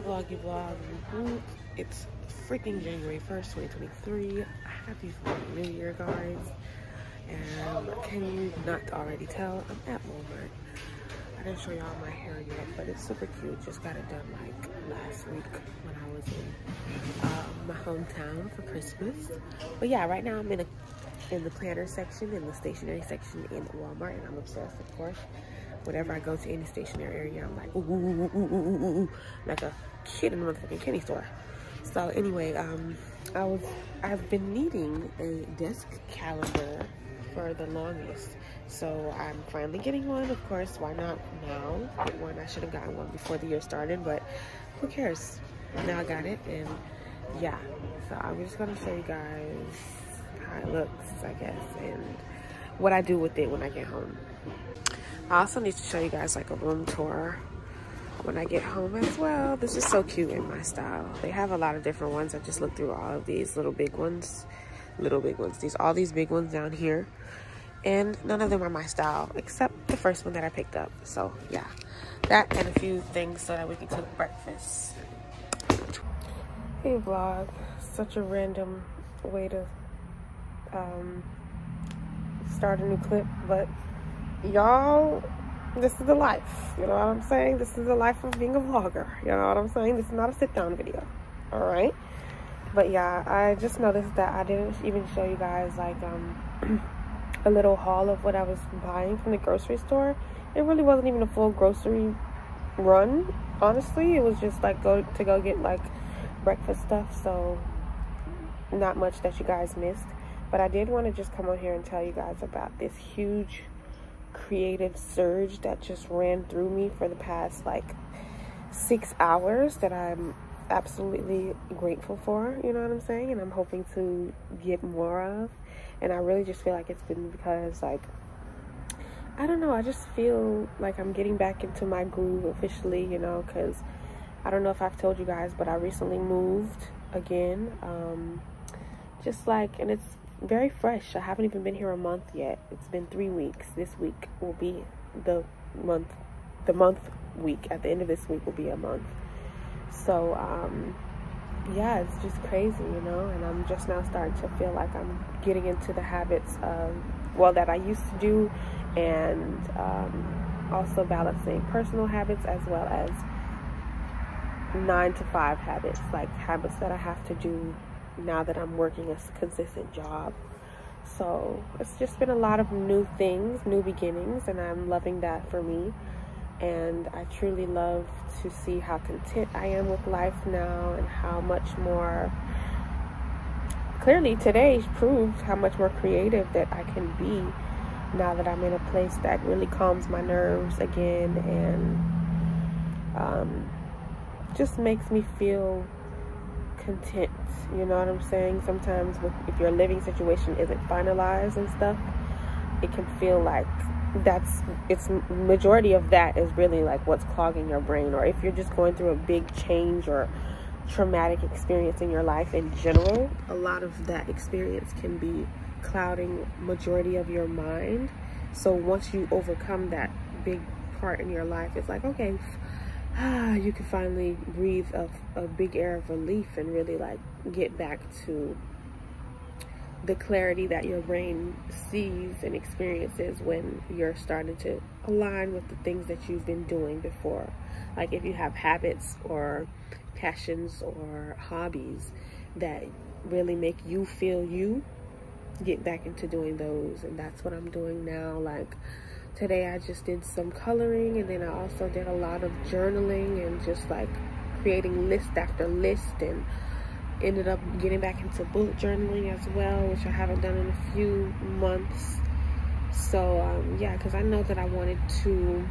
vloggy vlog. It's freaking January 1st, 2023. Happy fucking New Year, guys. And can you not already tell? I'm at Walmart. I didn't show y'all my hair yet, but it's super cute. Just got it done like last week when I was in my hometown for Christmas. But yeah, right now I'm in the planner section, in the stationery section in Walmart, and I'm obsessed, of course. Whenever I go to any stationery area, I'm like, ooh, ooh, ooh, ooh, ooh, ooh, like a kid in a motherfucking candy store. So anyway, I've been needing a desk calendar for the longest. So I'm finally getting one, of course. Why not now? Get one. I should have gotten one before the year started, but who cares? Now I got it, and yeah. So I'm just gonna show you guys how it looks, I guess, and what I do with it when I get home. I also need to show you guys like a room tour when I get home as well. This is so cute in my style. They have a lot of different ones. I just looked through all of these little big ones. All these big ones down here. And none of them are my style except the first one that I picked up. So yeah, that and a few things so that we can cook breakfast. Hey vlog, such a random way to start a new clip, but y'all, this is the life, you know what I'm saying? This is the life of being a vlogger, you know what I'm saying? This is not a sit-down video, all right? But yeah, I just noticed that I didn't even show you guys like a little haul of what I was buying from the grocery store. It really wasn't even a full grocery run, honestly. It was just like go get like breakfast stuff, so not much that you guys missed. But I did want to just come on here and tell you guys about this huge creative surge that just ran through me for the past like 6 hours that I'm absolutely grateful for, you know what I'm saying, and I'm hoping to get more of. And I really just feel like it's been because, like, I don't know, I just feel like I'm getting back into my groove officially, you know, because I don't know if I've told you guys, but I recently moved again, just like, and it's very fresh. I haven't even been here a month yet. It's been 3 weeks. This week will be the month week. At the end of this week will be a month. So yeah, it's just crazy, you know, and I'm just now starting to feel like I'm getting into the habits of, well, that I used to do, and also balancing personal habits as well as 9 to 5 habits, like habits that I have to do now that I'm working a consistent job. So it's just been a lot of new things, new beginnings, and I'm loving that for me. And I truly love to see how content I am with life now, and how much more, clearly today proved how much more creative that I can be now that I'm in a place that really calms my nerves again, and just makes me feel content, you know what I'm saying? Sometimes if your living situation isn't finalized and stuff, it can feel like it's majority of that is really like what's clogging your brain. Or if you're just going through a big change or traumatic experience in your life in general, a lot of that experience can be clouding majority of your mind. So once you overcome that big part in your life, it's like, okay, you can finally breathe a big air of relief and really like get back to the clarity that your brain sees and experiences when you're starting to align with the things that you've been doing before. Like if you have habits or passions or hobbies that really make you feel you, get back into doing those. And that's what I'm doing now. Like today I just did some coloring, and then I also did a lot of journaling and just like creating list after list, and ended up getting back into bullet journaling as well, which I haven't done in a few months. So yeah, because I know that I wanted to,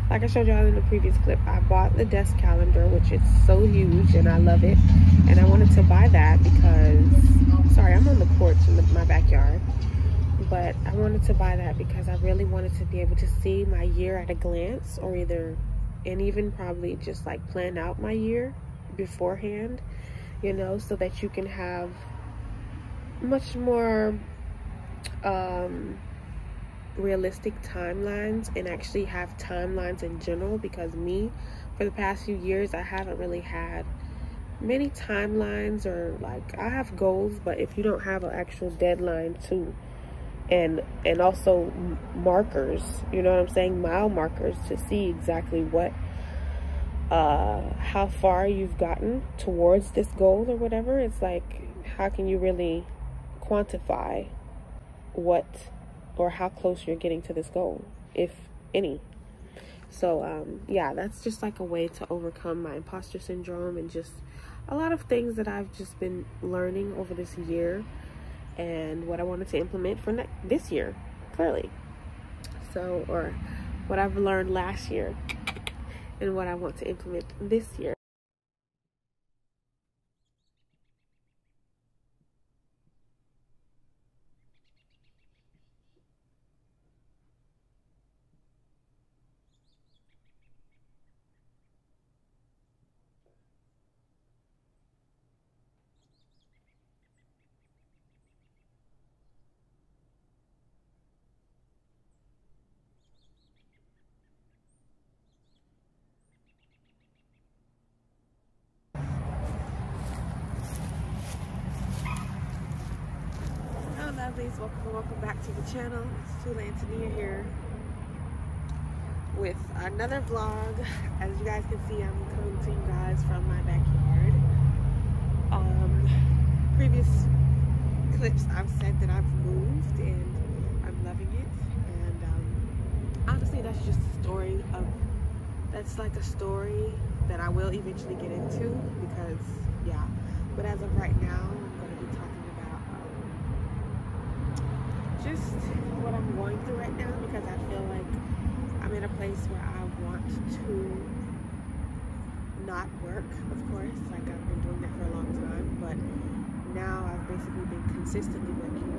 like I showed y'all in the previous clip, I bought the desk calendar, which is so huge and I love it. And I wanted to buy that because, sorry, I'm on the porch in my backyard, but I wanted to buy that because I really wanted to be able to see my year at a glance, or and even probably just like plan out my year beforehand, you know, so that you can have much more realistic timelines and actually have timelines in general, because me, for the past few years, I haven't really had many timelines, or like, I have goals, but if you don't have an actual deadline to and also markers, you know what I'm saying, mile markers to see exactly what how far you've gotten towards this goal or whatever, it's like, how can you really quantify what or how close you're getting to this goal, if any? So yeah, that's just like a way to overcome my imposter syndrome, and just a lot of things that I've just been learning over this year, and what I wanted to implement for this year, clearly. So, or what I've learned last year and what I want to implement this year. Hello lovelies, welcome back to the channel. It's Tula and Tania here with another vlog. As you guys can see, I'm coming to you guys from my backyard. Previous clips I've said that I've moved and I'm loving it, and honestly that's just a story of, that's like a story that I will eventually get into, because yeah, but as of right now I'm going to be talking about just what I'm going through right now, because I feel like I'm in a place where I want to not work, of course, like I've been doing that for a long time, but now I've basically been consistently working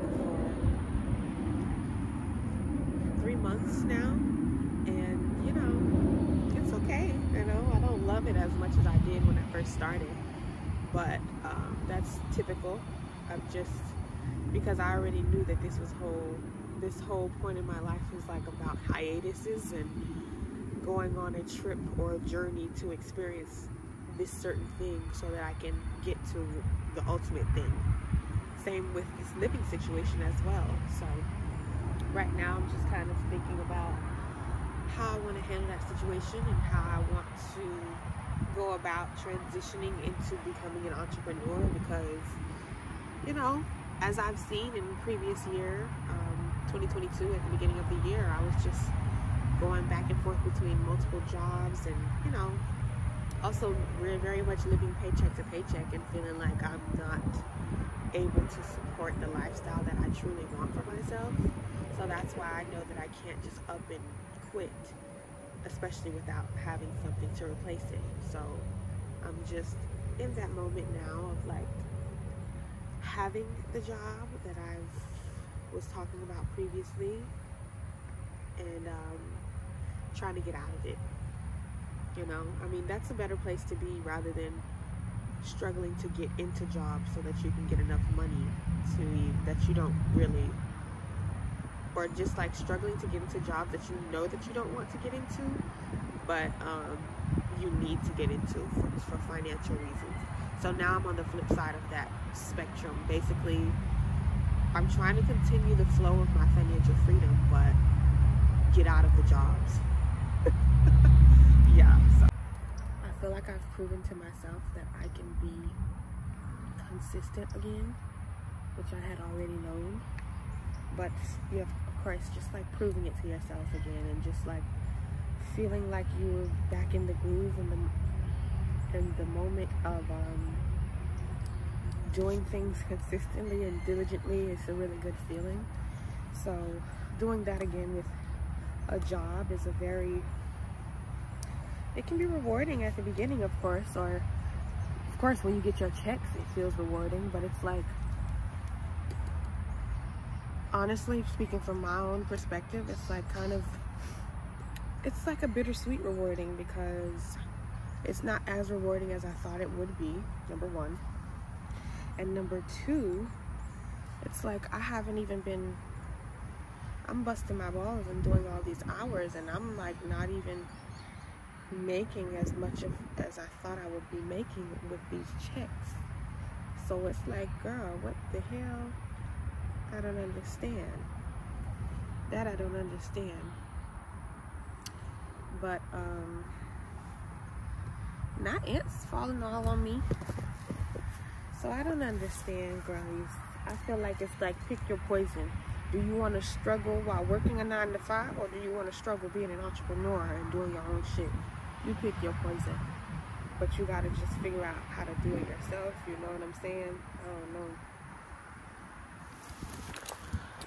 for 3 months now, and you know, it's okay, you know, I don't love it as much as I did when I first started, but that's typical of just, because I already knew that this whole point in my life was like about hiatuses and going on a trip or a journey to experience this certain thing so that I can get to the ultimate thing. Same with this living situation as well. So right now I'm just kind of thinking about how I want to handle that situation and how I want to go about transitioning into becoming an entrepreneur, because you know, as I've seen in the previous year, 2022, at the beginning of the year, I was just going back and forth between multiple jobs, and you know, also we're very much living paycheck to paycheck and feeling like I'm not able to support the lifestyle that I truly want for myself. So that's why I know that I can't just up and quit, especially without having something to replace it. So I'm just in that moment now of like having the job that I was talking about previously, and trying to get out of it. You know, I mean, that's a better place to be, rather than struggling to get into jobs so that you can get enough money that you don't really, or just like struggling to get into jobs that you know that you don't want to get into, but you need to get into for financial reasons. So now I'm on the flip side of that spectrum. Basically, I'm trying to continue the flow of my financial freedom, but get out of the jobs. Yeah, so I feel like I've proven to myself that I can be consistent again, which I had already known. But you have, of course, just like proving it to yourself again, and just like feeling like you're back in the groove and the moment of doing things consistently and diligently is a really good feeling. So doing that again with a job is it can be rewarding at the beginning, of course, or of course when you get your checks it feels rewarding, but it's like, honestly speaking from my own perspective, it's like it's like a bittersweet rewarding, because it's not as rewarding as I thought it would be, number one. And number two, it's like I haven't even been I'm busting my balls and doing all these hours, and I'm like not even making as much as I thought I would be making with these checks. So it's like, girl, what the hell? I don't understand. That I don't understand. But not ants falling all on me. So I don't understand, girlies. I feel like it's like pick your poison. Do you want to struggle while working a 9 to 5, or do you want to struggle being an entrepreneur and doing your own shit? You pick your poison. But you gotta just figure out how to do it yourself. You know what I'm saying? I don't know.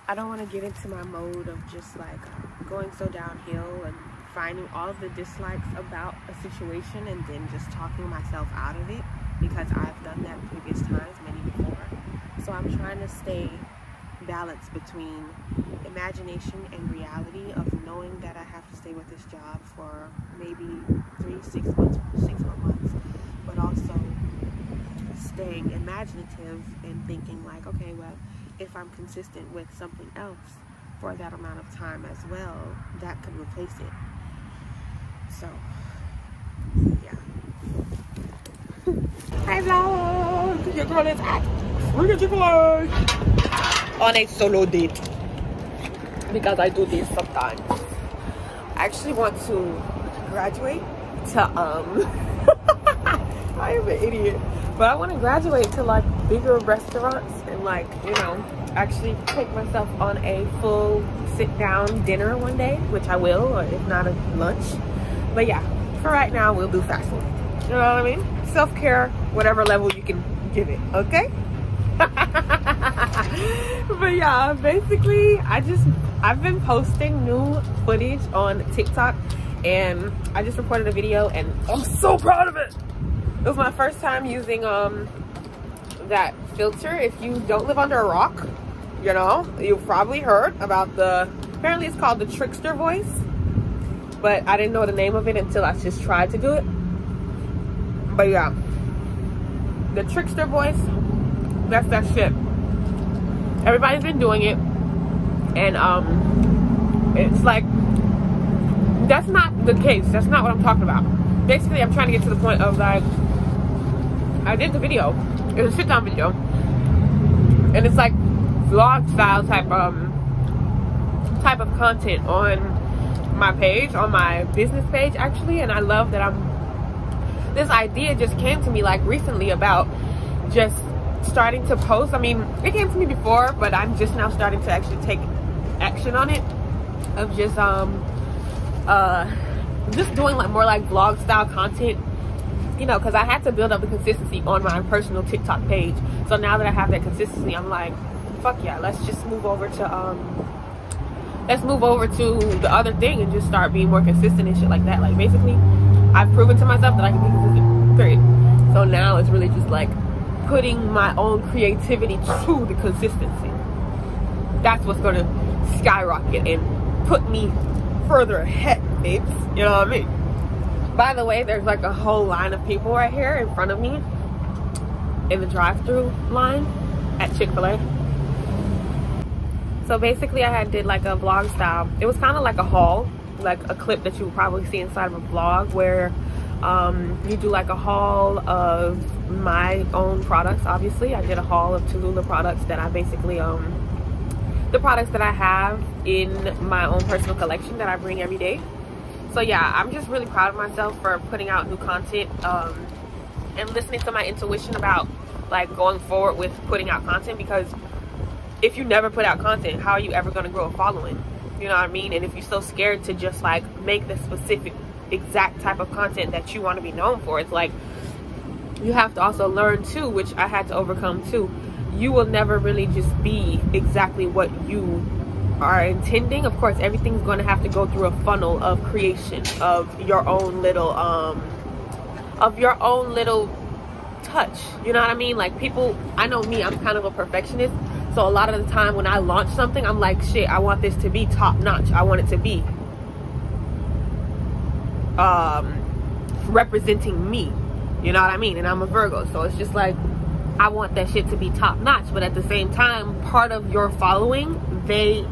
I don't want to get into my mode of just like going so downhill and finding all of the dislikes about a situation and then just talking myself out of it, because I've done that previous times, many before. So I'm trying to stay balanced between imagination and reality of knowing that I have to stay with this job for maybe 6 more months, but also staying imaginative and thinking like, okay, well, if I'm consistent with something else for that amount of time as well, that could replace it. So yeah. Hi vlog, your girl is at Freaking Chick-fil-A on a solo date, because I do this sometimes. I actually want to graduate to I am an idiot, but I want to graduate to like bigger restaurants and like, you know, actually take myself on a full sit down dinner one day, which I will, or if not a lunch. But yeah, for right now we'll do fast food. You know what I mean? Self-care, whatever level you can give it, okay? But yeah, basically I've been posting new footage on TikTok, and I just recorded a video and I'm so proud of it. It was my first time using that filter. If you don't live under a rock, you know, you've probably heard about apparently it's called the trickster voice, but I didn't know the name of it until I just tried to do it. But yeah, the trickster voice, that's that shit. Everybody's been doing it, and it's like, that's not the case. That's not what I'm talking about. Basically, I'm trying to get to the point of like, I did the video. It was a sit down video, and it's like vlog style type of content on my page, on my business page actually. And I love that this idea just came to me like recently about just starting to post. I mean, it came to me before, but I'm just now starting to actually take action on it, of just doing like more like vlog style content, you know, because I had to build up the consistency on my personal TikTok page. So now that I have that consistency, I'm like, fuck yeah, let's just move over to the other thing and just start being more consistent and shit like that. Like basically, I've proven to myself that I can be consistent, period. So now it's really just like putting my own creativity to the consistency. That's what's gonna skyrocket and put me further ahead, babes. You know what I mean? By the way, there's like a whole line of people right here in front of me in the drive-thru line at Chick-fil-A. So basically I did like a vlog style. It was kind of like a haul, like a clip that you would probably see inside of a vlog, where you do like a haul of my own products. Obviously I did a haul of Tallulah products that I basically the products that I have in my own personal collection that I bring every day. So yeah, I'm just really proud of myself for putting out new content and listening to my intuition about like going forward with putting out content, because if you never put out content, how are you ever going to grow a following? You know what I mean? And if you're so scared to just like make the specific exact type of content that you want to be known for, it's like you have to also learn too, which I had to overcome too. You will never really just be exactly what you are intending. Of course, everything's going to have to go through a funnel of creation of your own little touch. You know what I mean? Like people, I know me, I'm kind of a perfectionist. So a lot of the time when I launch something, I'm like, shit, I want this to be top notch. I want it to be representing me. You know what I mean? And I'm a Virgo, so it's just like, I want that shit to be top notch. But at the same time, part of your following, they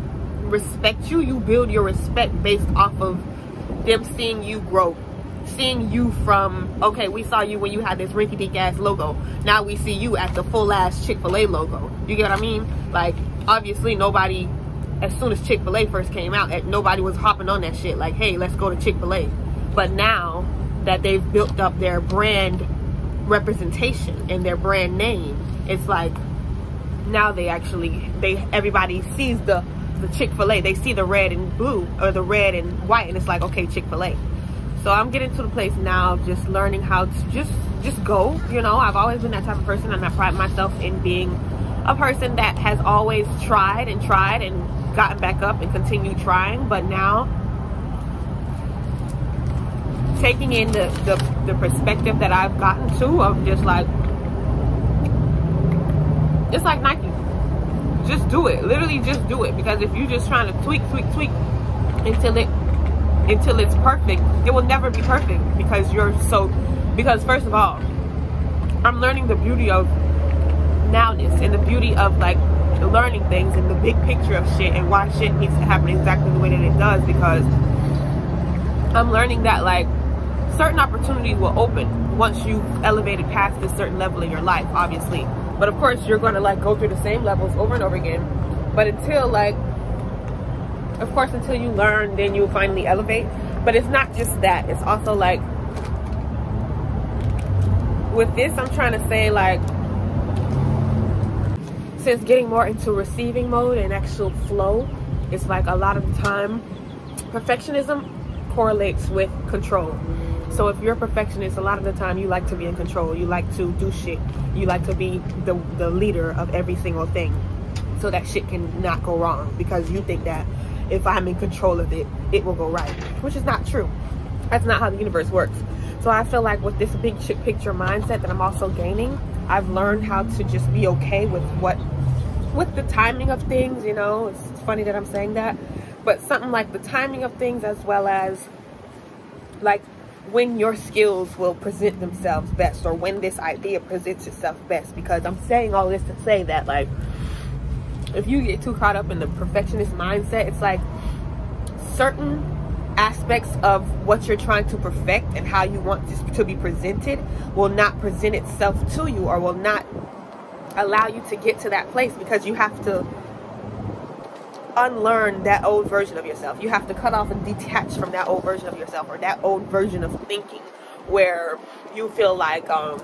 respect you, you build your respect based off of them seeing you grow. Seeing you from, okay, we saw you when you had this rinky-dink ass logo. Now we see you at the full-ass Chick-fil-A logo. You get what I mean? Like, obviously nobody, as soon as Chick-fil-A first came out, nobody was hopping on that shit like, hey, let's go to Chick-fil-A. But now that they've built up their brand representation and their brand name, it's like, now everybody sees the Chick-fil-A. They see the red and blue, or the red and white, and it's like, okay, Chick-fil-A. So I'm getting to the place now of just learning how to just go. You know, I've always been that type of person, and I pride myself in being a person that has always tried and gotten back up and continued trying. But now, taking in the perspective that I've gotten to of just like, it's like Nike. Just do it. Literally just do it. Because if you're just trying to tweak until it's perfect, it will never be perfect, because first of all, I'm learning the beauty of nowness and the beauty of like learning things and the big picture of shit and why shit needs to happen exactly the way that it does, because I'm learning that like certain opportunities will open once you've elevated past a certain level in your life, obviously. But of course you're going to like go through the same levels over and over again. But until you learn, then you'll finally elevate. But it's not just that. It's also like, with this, I'm trying to say, like, since getting more into receiving mode and actual flow, it's like a lot of the time, perfectionism correlates with control. So if you're a perfectionist, a lot of the time you like to be in control. You like to do shit. You like to be the leader of every single thing, so that shit can not go wrong, because you think that if I'm in control of it, it will go right, which is not true. That's not how the universe works. So I feel like with this big picture mindset that I'm also gaining, I've learned how to just be okay with the timing of things. You know, it's funny that I'm saying that, but something like the timing of things, as well as like when your skills will present themselves best, or when this idea presents itself best. Because I'm saying all this to say that, like, if you get too caught up in the perfectionist mindset, it's like certain aspects of what you're trying to perfect and how you want this to be presented will not present itself to you, or will not allow you to get to that place, because you have to unlearn that old version of yourself. You have to cut off and detach from that old version of yourself, or that old version of thinking where you feel like oh,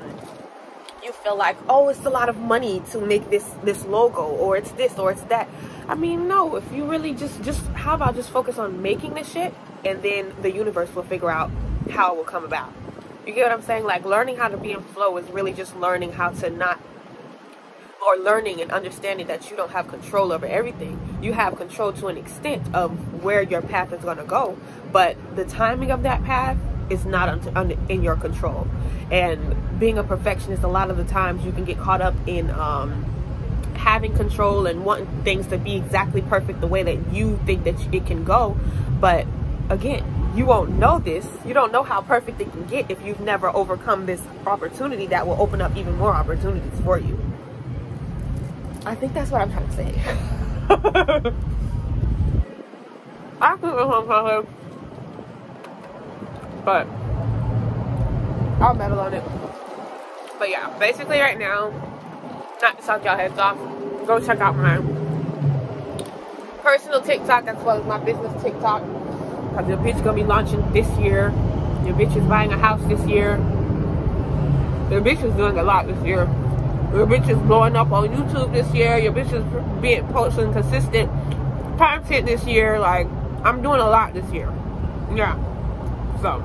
it's a lot of money to make this logo, or it's this, or it's that. I mean, no, if you really just how about just focus on making the shit, and then the universe will figure out how it will come about. You get what I'm saying? Like, learning how to be in flow is really just learning how to not, or learning and understanding that you don't have control over everything. You have control to an extent of where your path is going to go, but the timing of that path is not in your control. And being a perfectionist, a lot of the times you can get caught up in having control and wanting things to be exactly perfect the way that you think that it can go. But again, you won't know this. You don't know how perfect it can get if you've never overcome this opportunity that will open up even more opportunities for you. I think that's what I'm trying to say. I think that's what I'm trying to say. But I'll meddle on it. But yeah, basically right now, not to talk y'all heads off, go check out my personal TikTok as well as my business TikTok, because your bitch gonna be launching this year. Your bitch is buying a house this year. Your bitch is doing a lot this year. Your bitch is blowing up on YouTube this year. Your bitch is being posting consistent content this year. Like, I'm doing a lot this year. Yeah. So